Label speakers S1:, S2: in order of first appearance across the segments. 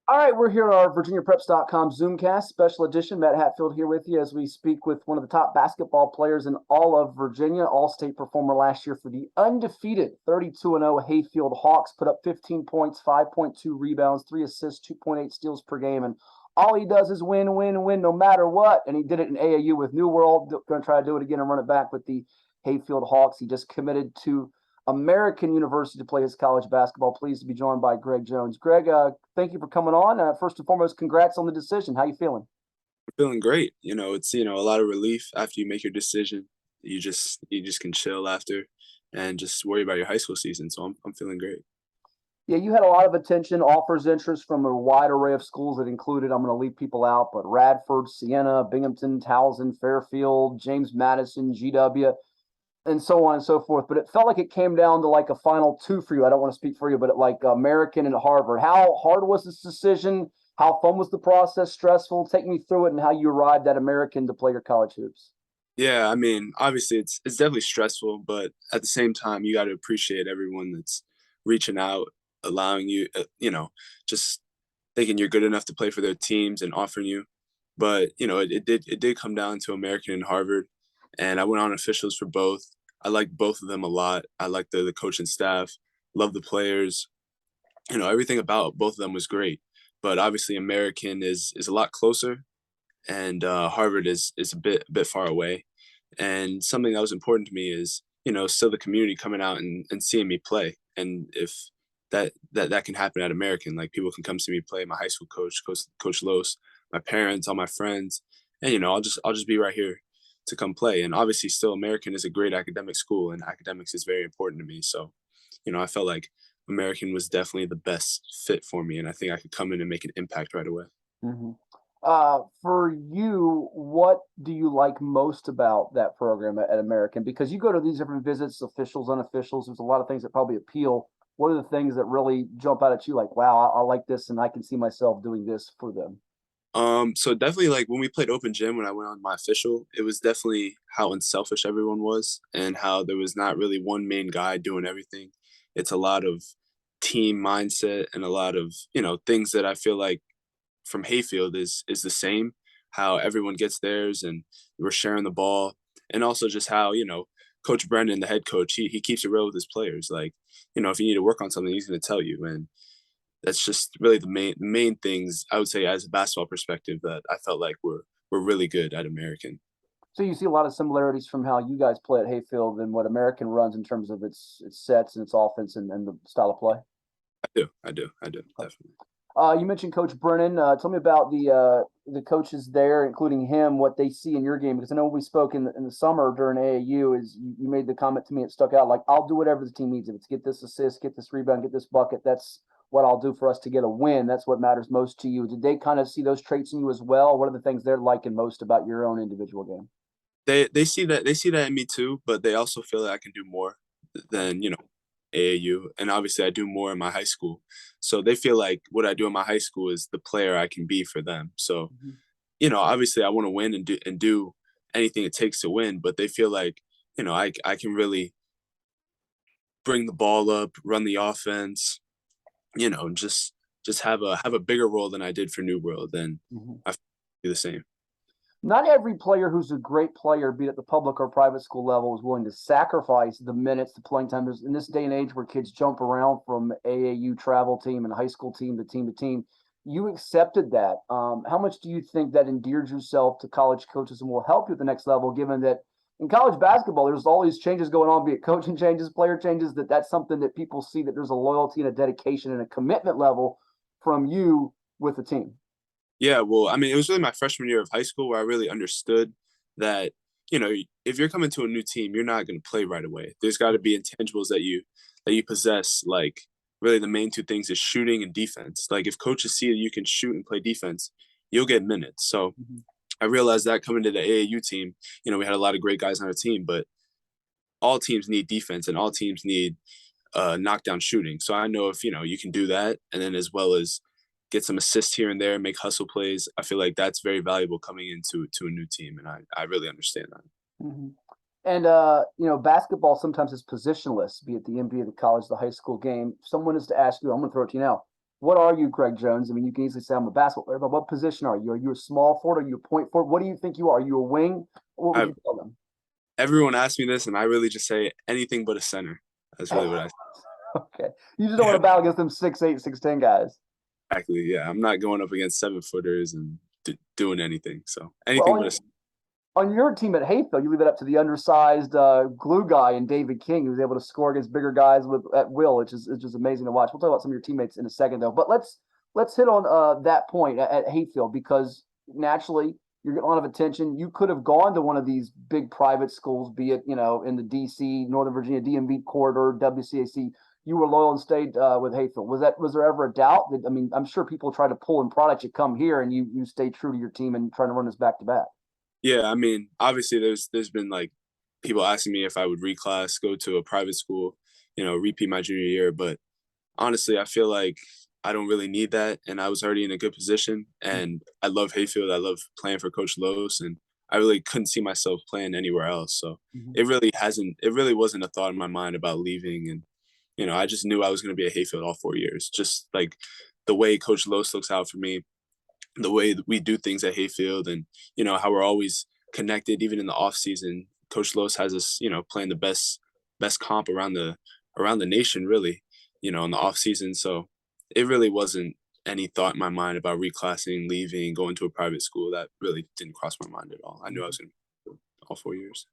S1: All right, we're here at our VirginiaPreps.com Zoomcast special edition. Matt Hatfield here with you as we speak with one of the top basketball players in all of Virginia, all-state performer last year for the undefeated 32-0 Hayfield Hawks. Put up 15 points, 5.2 rebounds, 3 assists, 2.8 steals per game, and all he does is win, win, win, no matter what. And he did it in AAU with New World. Going to try to do it again and run it back with the Hayfield Hawks. He just committed to American University to play his college basketball. Pleased to be joined by Greg Jones. Greg, thank you for coming on. First and foremost, congrats on the decision. How you feeling?
S2: Feeling great. It's a lot of relief after you make your decision. You just can chill after and just worry about your high school season. So I'm feeling great.
S1: Yeah, you had a lot of attention, offers, interest from a wide array of schools that included, I'm going to leave people out, but Radford, Siena, Binghamton, Towson, Fairfield, James Madison, GW, and so on and so forth. But it felt like it came down to like a final two for you. I don't want to speak for you, but like American and Harvard. How hard was this decision? How fun was the process? Stressful? Take me through it and how you arrived at American to play your college hoops.
S2: Yeah, I mean, obviously it's definitely stressful, but at the same time, you got to appreciate everyone that's reaching out, allowing you, just thinking you're good enough to play for their teams and offering you. But it did come down to American and Harvard, and I went on officials for both. I liked both of them a lot. I liked the coaching staff, love the players. Everything about both of them was great. But obviously, American is a lot closer, and Harvard is a bit far away. And something that was important to me is still the community coming out and seeing me play. And if that can happen at American, like people can come see me play. My high school coach Los, my parents, all my friends, and I'll just be right here to come play. And obviously, still American is a great academic school, and academics is very important to me. So I felt like American was definitely the best fit for me, and I think I could come in and make an impact right away.
S1: Mm-hmm. For you, what do you like most about that program at American? Because you go to these different visits, officials, unofficials. There's a lot of things that probably appeal. What are the things that really jump out at you? Like, wow, I like this, and I can see myself doing this for them.
S2: So definitely like when we played open gym when I went on my official, it was definitely how unselfish everyone was and how there was not really one main guy doing everything. It's a lot of team mindset and a lot of, things that I feel like from Hayfield is the same. How everyone gets theirs and we're sharing the ball. And also just how, Coach Brennan, the head coach, he keeps it real with his players. Like, if you need to work on something, he's gonna tell you. And that's just really the main things I would say as a basketball perspective that I felt like were really good at American.
S1: So you see a lot of similarities from how you guys play at Hayfield and what American runs in terms of its sets and its offense and the style of play.
S2: I do, definitely.
S1: You mentioned Coach Brennan. Tell me about the coaches there, including him, what they see in your game. Because I know we spoke in the summer during AAU. You made the comment to me, it stuck out. Like, I'll do whatever the team needs. If it's get this assist, get this rebound, get this bucket, that's what I'll do for us to get a win. That's what matters most to you. Did they kind of see those traits in you as well? What are the things they're liking most about your own individual game?
S2: They see that in me too, but they also feel that I can do more than AAU, and obviously I do more in my high school. So they feel like what I do in my high school is the player I can be for them. So
S1: Mhm.
S2: obviously I want to win and do anything it takes to win, but they feel like I can really bring the ball up, run the offense, just have a bigger role than I did for New World, and
S1: Mhm.
S2: I do the same.
S1: Not every player who's a great player, be it at the public or private school level, is willing to sacrifice the minutes, the playing time. There's, in this day and age where kids jump around from AAU travel team and high school team to team to team, you accepted that. How much do you think that endeared yourself to college coaches and will help you at the next level, given that in college basketball, there's all these changes going on, be it coaching changes, player changes, that's something that people see that there's a loyalty and a dedication and a commitment level from you with the team.
S2: Yeah, well, I mean, it was really my freshman year of high school where I really understood that, if you're coming to a new team, you're not going to play right away. There's got to be intangibles that you possess. Like really, the main two things is shooting and defense. Like if coaches see that you can shoot and play defense, you'll get minutes. So
S1: Mhm.
S2: I realized that coming to the AAU team, we had a lot of great guys on our team, but all teams need defense and all teams need knockdown shooting. So I know if you can do that, and then as well as get some assists here and there, make hustle plays. I feel like that's very valuable coming into a new team, and I really understand that.
S1: Mhm. And basketball sometimes is positionless, be it the NBA, the college, the high school game. If someone is to ask you, I'm going to throw it to you now. What are you, Greg Jones? I mean, you can easily say I'm a basketball player, but what position are you? Are you a small forward? Are you a point forward? What do you think you are? Are you a wing? What would
S2: I,
S1: you tell them?
S2: everyone asks me this, and I really just say anything but a center. That's really what I
S1: Okay. You just don't want
S2: say.
S1: to battle against them 6'8", 6'10" guys.
S2: Exactly. Yeah, I'm not going up against 7-footers and doing anything. So
S1: Well,
S2: anything but a.
S1: on your team at Hayfield, you leave it up to the undersized glue guy and David King, who's able to score against bigger guys at will, which is just amazing to watch. We'll talk about some of your teammates in a second, though. But let's hit on that point at Hayfield, because naturally you're getting a lot of attention. You could have gone to one of these big private schools, be it in the DC, Northern Virginia DMV corridor, WCAC. You were loyal and stayed with Hayfield. Was there ever a doubt? I mean, I'm sure people try to pull in product. You come here and you stay true to your team and trying to run this back to back.
S2: Yeah, I mean, obviously, there's been like people asking me if I would reclass, go to a private school, repeat my junior year. But honestly, I feel like I don't really need that, and I was already in a good position. And I love Hayfield. I love playing for Coach Los, and I really couldn't see myself playing anywhere else. So it really hasn't. It really wasn't a thought in my mind about leaving. And I just knew I was going to be at Hayfield all 4 years. Just like the way Coach Los looks out for me, the way that we do things at Hayfield, and how we're always connected even in the off season. Coach Los has us playing the best comp around the nation, really, in the off season. So it really wasn't any thought in my mind about reclassing, leaving, going to a private school. That really didn't cross my mind at all. I knew I was going to all 4 years.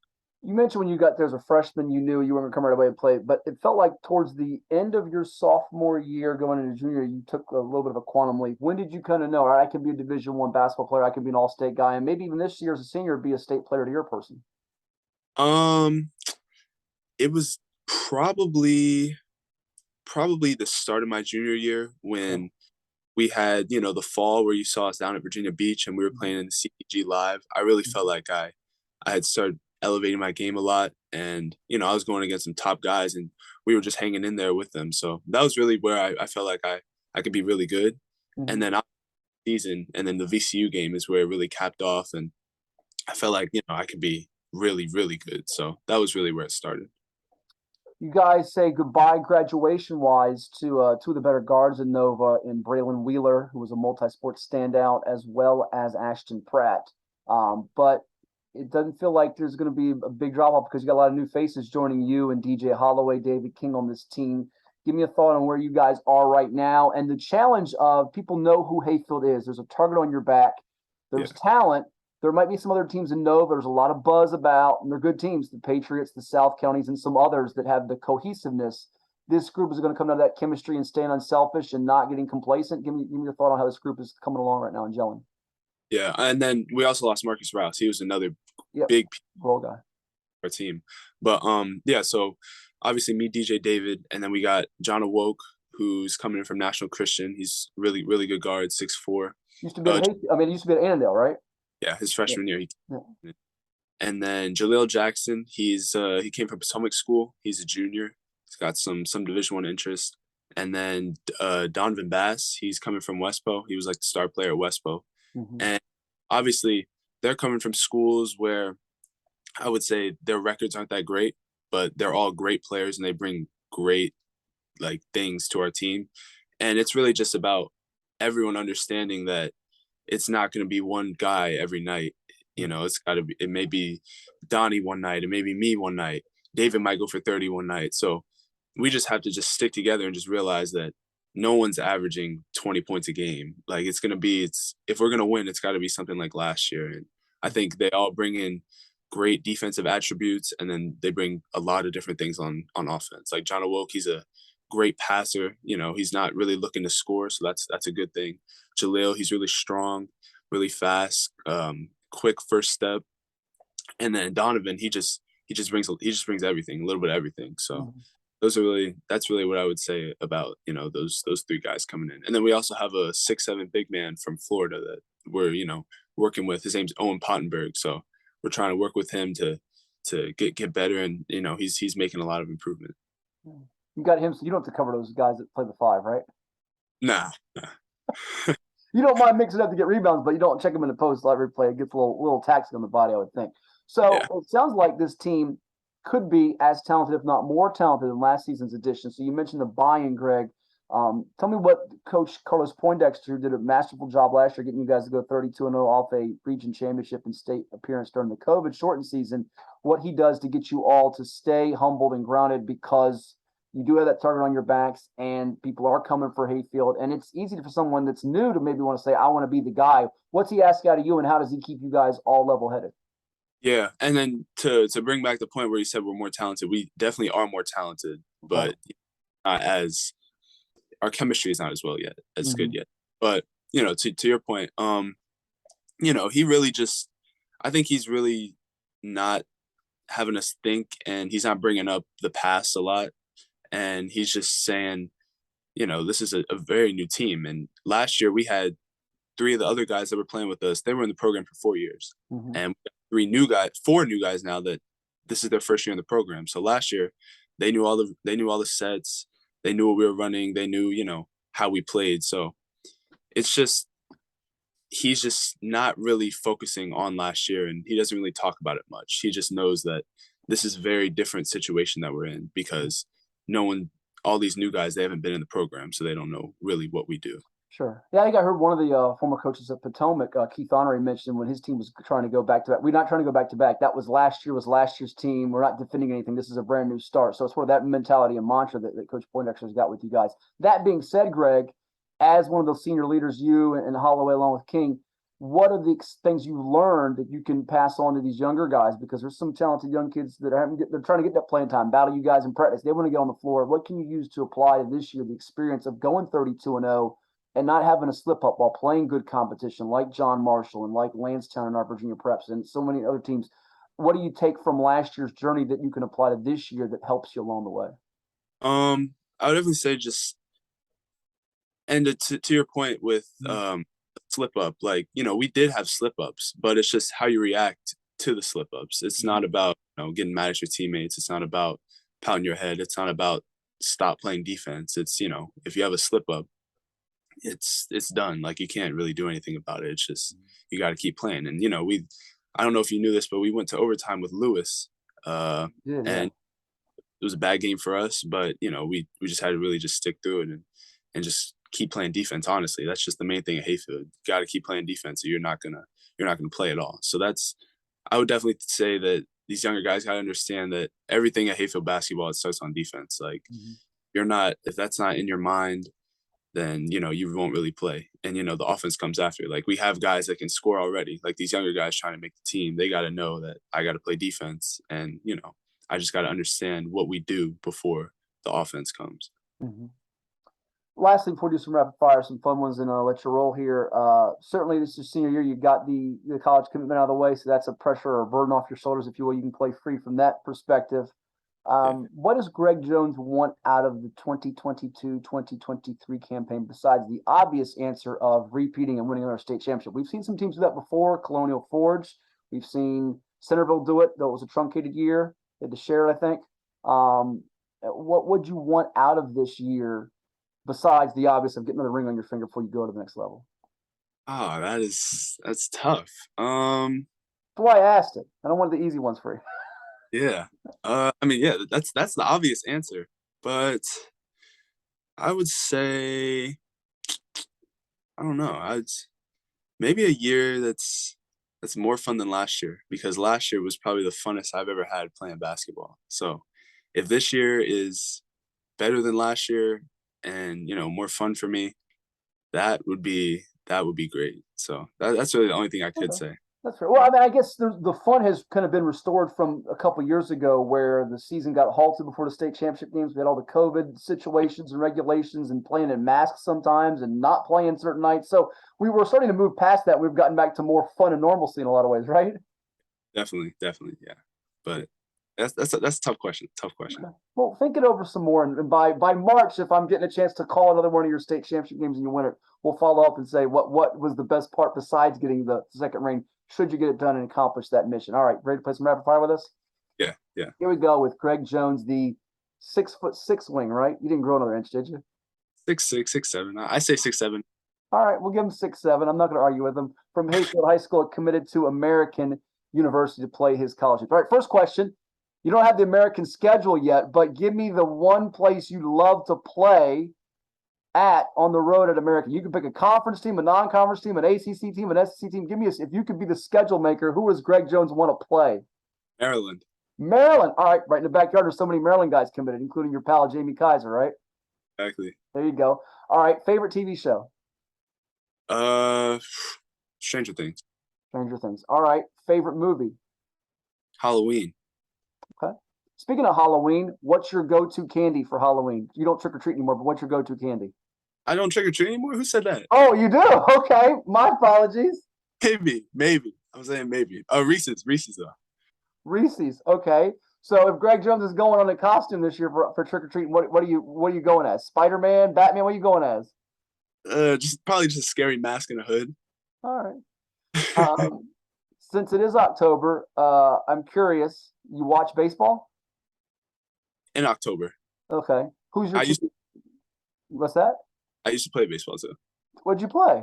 S1: You mentioned when you got there as a freshman, you knew you weren't going to come right away and play, but it felt like towards the end of your sophomore year going into junior, you took a little bit of a quantum leap. When did you kind of know, all right, I can be a Division I basketball player, I can be an all-state guy, and maybe even this year as a senior, be a state player to your person?
S2: Um, it was probably the start of my junior year when we had, the fall where you saw us down at Virginia Beach and we were playing in the CPG Live. I really felt like I had started elevating my game a lot, and I was going against some top guys, and we were just hanging in there with them. So that was really where I felt like I could be really good. And then season, and then the VCU game is where it really capped off, and I felt like I could be really, really good. So that was really where it started.
S1: You guys say goodbye graduation wise to two of the better guards in Nova, in Braylon Wheeler, who was a multi-sport standout, as well as Ashton Pratt. But it doesn't feel like there's going to be a big drop off because you got a lot of new faces joining you and DJ Holloway, David King on this team. Give me a thought on where you guys are right now and the challenge of people know who Hayfield is. There's a target on your back. There's talent. There might be some other teams in Nova. There's a lot of buzz about, and they're good teams, the Patriots, the South Counties, and some others that have the cohesiveness. This group is going to come out of that chemistry and staying unselfish and not getting complacent. Give me your thought on how this group is coming along right now and gelling.
S2: Yeah, and then we also lost Marcus Rouse. He was another big
S1: role guy.
S2: Our team. But yeah, so obviously me, DJ David, and then we got John Awoke, who's coming in from National Christian. He's really, really good guard, 6'4".
S1: Used to be it used to be at Annandale, right?
S2: Yeah, his freshman year. And then Jaleel Jackson, he came from Potomac School. He's a junior. He's got some Division I interest. And then Donovan Bass, he's coming from Westbo. He was like the star player at Westbo. And obviously they're coming from schools where I would say their records aren't that great, but they're all great players and they bring great things to our team. And it's really just about everyone understanding that it's not going to be one guy every night. It may be Donnie one night, it may be me one night. David might go for 30 one night. So we just have to just stick together and just realize that no one's averaging 20 points a game. If we're going to win, it's got to be something like last year. And I think they all bring in great defensive attributes, and then they bring a lot of different things on offense. Like John Awoke, he's a great passer. He's not really looking to score, so that's a good thing. Jaleel, he's really strong, really fast, quick first step. And then Donovan, he just brings everything, a little bit of everything. So that's really what I would say about those three guys coming in. And then we also have a 6'7" big man from Florida that we're working with. His name's Owen Pottenberg. So we're trying to work with him to get better, and he's making a lot of improvement.
S1: You got him, so you don't have to cover those guys that play the five, right?
S2: Nah.
S1: You don't mind mixing up to get rebounds, but you don't check them in the post every play. It gets a little taxing on the body, I would think. So It sounds like this team could be as talented, if not more talented, than last season's edition. So you mentioned the buy-in, Greg. Tell me what Coach Carlos Poindexter did a masterful job last year, getting you guys to go 32-0 off a region championship and state appearance during the COVID shortened season. What he does to get you all to stay humbled and grounded, because you do have that target on your backs and people are coming for Hayfield. And it's easy for someone that's new to maybe want to say, I want to be the guy. What's he ask out of you, and how does he keep you guys all level headed?
S2: Yeah, and then to bring back the point where you said we're more talented, we definitely are more talented, but not as our chemistry is not as well yet, as good yet. But to your point, he really just, I think he's really not having us think, and he's not bringing up the past a lot, and he's just saying, this is a very new team. And last year we had 3 of the other guys that were playing with us. They were in the program for 4 years, and 4 new guys now that this is their first year in the program. So last year they knew all the sets. They knew what we were running. They knew, how we played. So it's just, he's just not really focusing on last year, and he doesn't really talk about it much. He just knows that this is a very different situation that we're in, because all these new guys, they haven't been in the program, so they don't know really what we do.
S1: Sure. Yeah, I think I heard one of the former coaches at Potomac, Keith Honoré, mentioned when his team was trying to go back to back. We're not trying to go back to back. That was last year's team. We're not defending anything. This is a brand new start. So it's sort of that mentality and mantra that Coach Poindexter's got with you guys. That being said, Greg, as one of those senior leaders, you and Holloway along with King, what are the things you learned that you can pass on to these younger guys? Because there's some talented young kids that they're trying to get that playing time, battle you guys in practice. They want to get on the floor. What can you use to apply to this year, the experience of going 32-0 and not having a slip up while playing good competition like John Marshall and like Lansdowne and our Virginia Preps and so many other teams? What do you take from last year's journey that you can apply to this year that helps you along the way?
S2: I would definitely say just, and to your point with slip up, like, we did have slip ups, but it's just how you react to the slip ups. It's not about, getting mad at your teammates. It's not about pounding your head. It's not about stop playing defense. It's, if you have a slip up, it's done. Like, you can't really do anything about it. It's just, you got to keep playing. And, I don't know if you knew this, but we went to overtime with Lewis, and it was a bad game for us, but, we just had to really just stick through it and just keep playing defense. Honestly, that's just the main thing at Hayfield. You got to keep playing defense, or you're not gonna play at all. So I would definitely say that these younger guys got to understand that everything at Hayfield basketball, it starts on defense. Like, if that's not in your mind, then, you won't really play. And, the offense comes after. Like, we have guys that can score already. Like, these younger guys trying to make the team, they got to know that I got to play defense. And, I just got to understand what we do before the offense comes.
S1: Lastly, before we do some rapid fire, some fun ones, and I'll let you roll here. Certainly, this is senior year. You got the college commitment out of the way, so that's a pressure or a burden off your shoulders, if you will. You can play free from that perspective. What does Greg Jones want out of the 2022-2023 campaign, besides the obvious answer of repeating and winning another state championship? We've seen some teams do that before. Colonial Forge. We've seen Centerville do it, though it was a truncated year. They had to share it, I think. What would you want out of this year, besides the obvious of getting another ring on your finger before you go to the next level?
S2: Oh, that's tough.
S1: That's why I asked it. I don't want the easy ones for you.
S2: Yeah. That's the obvious answer. But I would say, I don't know. Maybe a year that's more fun than last year, because last year was probably the funnest I've ever had playing basketball. So if this year is better than last year and, more fun for me, that would be great. So that's really the only thing I could say.
S1: That's fair. Well, I guess the fun has kind of been restored from a couple years ago, where the season got halted before the state championship games. We had all the COVID situations and regulations and playing in masks sometimes and not playing certain nights. So we were starting to move past that. We've gotten back to more fun and normalcy in a lot of ways, right?
S2: Definitely, yeah. But that's a tough question.
S1: Okay. Well, think it over some more, and by March, if I'm getting a chance to call another one of your state championship games and you win it, we'll follow up and say what was the best part besides getting the second ring, should you get it done and accomplish that mission. All right, ready to play some rapid fire with us?
S2: Yeah.
S1: Here we go with Greg Jones, the 6'6" wing, right? You didn't grow another inch, did you?
S2: 6'6", 6'7". I say 6'7".
S1: All right, we'll give him 6'7". I'm not going to argue with him. From Hayfield High School, committed to American University to play his college. All right, first question. You don't have the American schedule yet, but give me the one place you'd love to play on the road at American? You can pick a conference team, a non-conference team, an ACC team, an SEC team. Give me if you could be the schedule maker, who does Greg Jones want to play?
S2: Maryland.
S1: Maryland. All right, right in the backyard. There's so many Maryland guys committed, including your pal Jamie Kaiser, right?
S2: Exactly.
S1: There you go. All right, favorite TV show?
S2: Stranger Things.
S1: Stranger Things. All right, favorite movie?
S2: Halloween.
S1: Okay. Speaking of Halloween, what's your go-to candy for Halloween? You don't trick or treat anymore, but what's your go-to candy?
S2: I don't trick or treat anymore. Who said that?
S1: Oh, you do? Okay, my apologies.
S2: Maybe. I'm saying maybe. Reese's though.
S1: Reese's. Okay. So if Greg Jones is going on a costume this year for trick or treating, what are you going as? Spider-Man, Batman? What are you going as?
S2: Just probably just a scary mask and a hood.
S1: All right. Since it is October, I'm curious. You watch baseball?
S2: In October.
S1: Okay. Who's your team? What's that?
S2: I used to play baseball too.
S1: What'd you play?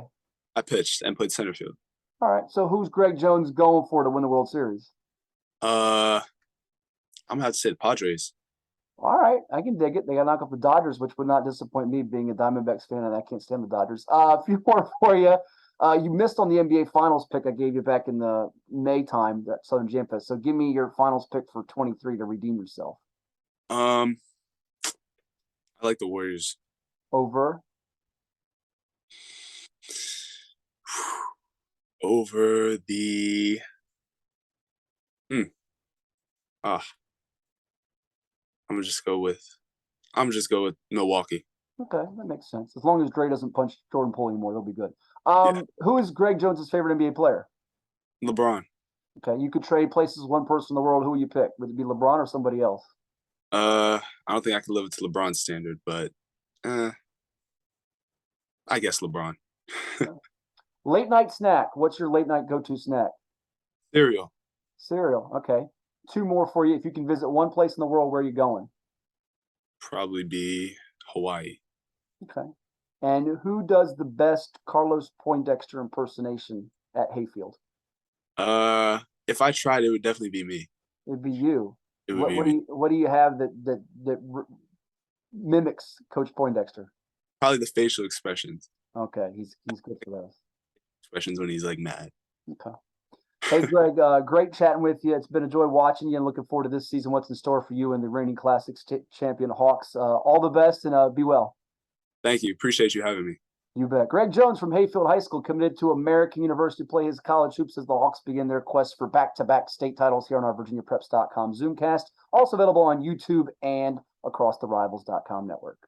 S2: I pitched and played center field.
S1: All right. So who's Greg Jones going for to win the World Series?
S2: I'm gonna have to say the Padres.
S1: All right, I can dig it. They got to knock off the Dodgers, which would not disappoint me being a Diamondbacks fan, and I can't stand the Dodgers. A few more for you. You missed on the NBA Finals pick I gave you back in the May time, that Southern Jam Fest. So give me your Finals pick for 23 to redeem yourself.
S2: I like the Warriors.
S1: Over?
S2: Over the I'm gonna just go with Milwaukee.
S1: Okay, that makes sense. As long as Dre doesn't punch Jordan Poole anymore, they'll be good.
S2: Yeah.
S1: Who is Greg Jones's favorite NBA player?
S2: LeBron.
S1: Okay, you could trade places with one person in the world. Who would you pick? Would it be LeBron or somebody else?
S2: I don't think I can live up to LeBron's standard, but I guess LeBron.
S1: Late night snack. What's your late night go-to snack?
S2: Cereal.
S1: Cereal. Okay. Two more for you. If you can visit one place in the world, where are you going?
S2: Probably be Hawaii.
S1: Okay. And who does the best Carlos Poindexter impersonation at Hayfield?
S2: If I tried, it would definitely be me.
S1: It'd be you.
S2: It would be me.
S1: What do you have that mimics Coach Poindexter?
S2: Probably the facial expressions.
S1: Okay, he's good for those.
S2: Expressions when he's like mad.
S1: Okay. Hey, Greg, great chatting with you. It's been a joy watching you and looking forward to this season. What's in store for you and the reigning Classics champion Hawks? All the best and be well.
S2: Thank you. Appreciate you having me.
S1: You bet. Greg Jones from Hayfield High School committed to American University to play his college hoops as the Hawks begin their quest for back-to-back state titles here on our VirginiaPreps.com Zoomcast. Also available on YouTube and across the Rivals.com network.